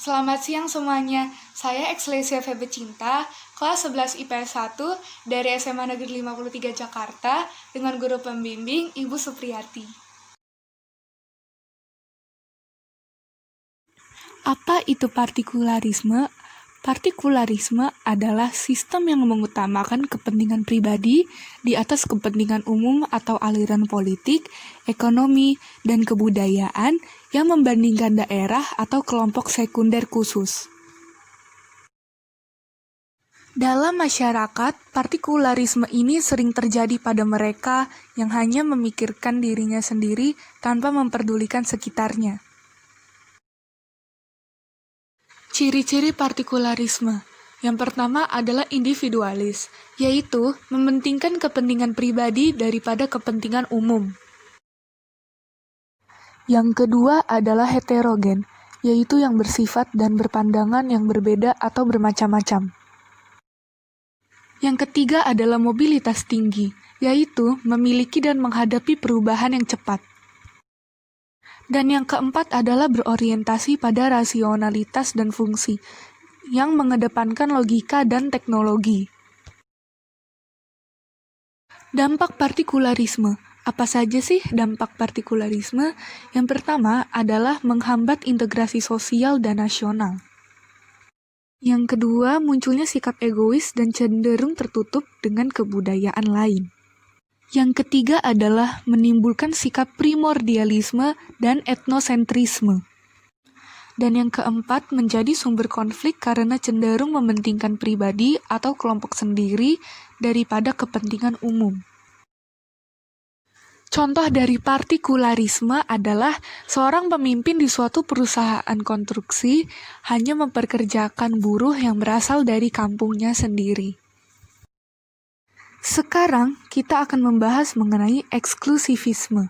Selamat siang semuanya, saya Exlesia Febecinta, kelas 11 IPS 1 dari SMA Negeri 53 Jakarta dengan guru pembimbing Ibu Supriyati. Apa itu partikularisme? Partikularisme adalah sistem yang mengutamakan kepentingan pribadi di atas kepentingan umum atau aliran politik, ekonomi, dan kebudayaan yang membandingkan daerah atau kelompok sekunder khusus. Dalam masyarakat, partikularisme ini sering terjadi pada mereka yang hanya memikirkan dirinya sendiri tanpa memperdulikan sekitarnya. Ciri-ciri partikularisme. Yang pertama adalah individualis, yaitu mementingkan kepentingan pribadi daripada kepentingan umum. Yang kedua adalah heterogen, yaitu yang bersifat dan berpandangan yang berbeda atau bermacam-macam. Yang ketiga adalah mobilitas tinggi, yaitu memiliki dan menghadapi perubahan yang cepat. Dan yang keempat adalah berorientasi pada rasionalitas dan fungsi, yang mengedepankan logika dan teknologi. Dampak partikularisme. Apa saja sih dampak partikularisme? Yang pertama adalah menghambat integrasi sosial dan nasional. Yang kedua, munculnya sikap egois dan cenderung tertutup dengan kebudayaan lain. Yang ketiga adalah menimbulkan sikap primordialisme dan etnosentrisme. Dan yang keempat menjadi sumber konflik karena cenderung mementingkan pribadi atau kelompok sendiri daripada kepentingan umum. Contoh dari partikularisme adalah seorang pemimpin di suatu perusahaan konstruksi hanya memperkerjakan buruh yang berasal dari kampungnya sendiri. Sekarang kita akan membahas mengenai eksklusivisme.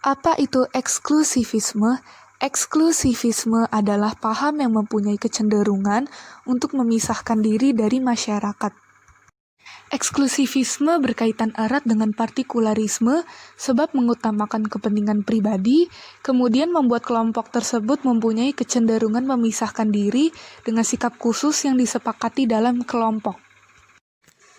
Apa itu eksklusivisme? Eksklusivisme adalah paham yang mempunyai kecenderungan untuk memisahkan diri dari masyarakat. Eksklusivisme berkaitan erat dengan partikularisme sebab mengutamakan kepentingan pribadi, kemudian membuat kelompok tersebut mempunyai kecenderungan memisahkan diri dengan sikap khusus yang disepakati dalam kelompok.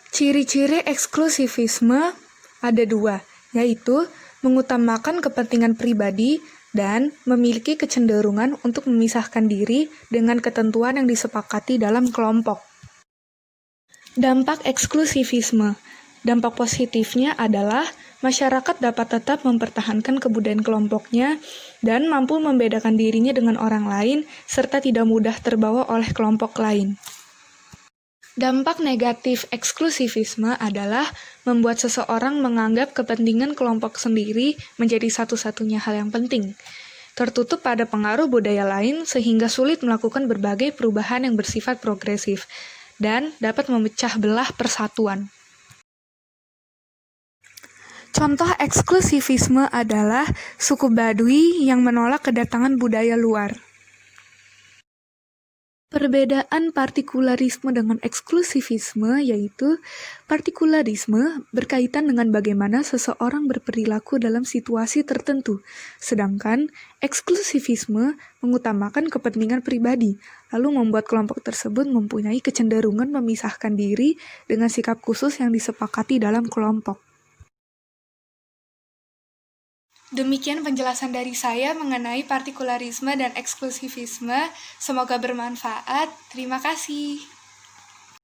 Ciri-ciri eksklusivisme ada dua, yaitu mengutamakan kepentingan pribadi dan memiliki kecenderungan untuk memisahkan diri dengan ketentuan yang disepakati dalam kelompok. Dampak eksklusivisme. Dampak positifnya adalah masyarakat dapat tetap mempertahankan kebudayaan kelompoknya dan mampu membedakan dirinya dengan orang lain serta tidak mudah terbawa oleh kelompok lain. Dampak negatif eksklusivisme adalah membuat seseorang menganggap kepentingan kelompok sendiri menjadi satu-satunya hal yang penting, tertutup pada pengaruh budaya lain sehingga sulit melakukan berbagai perubahan yang bersifat progresif, dan dapat memecah belah persatuan. Contoh eksklusivisme adalah suku Baduy yang menolak kedatangan budaya luar. Perbedaan partikularisme dengan eksklusivisme yaitu partikularisme berkaitan dengan bagaimana seseorang berperilaku dalam situasi tertentu, sedangkan eksklusivisme mengutamakan kepentingan pribadi, lalu membuat kelompok tersebut mempunyai kecenderungan memisahkan diri dengan sikap khusus yang disepakati dalam kelompok. Demikian penjelasan dari saya mengenai partikularisme dan eksklusivisme. Semoga bermanfaat. Terima kasih.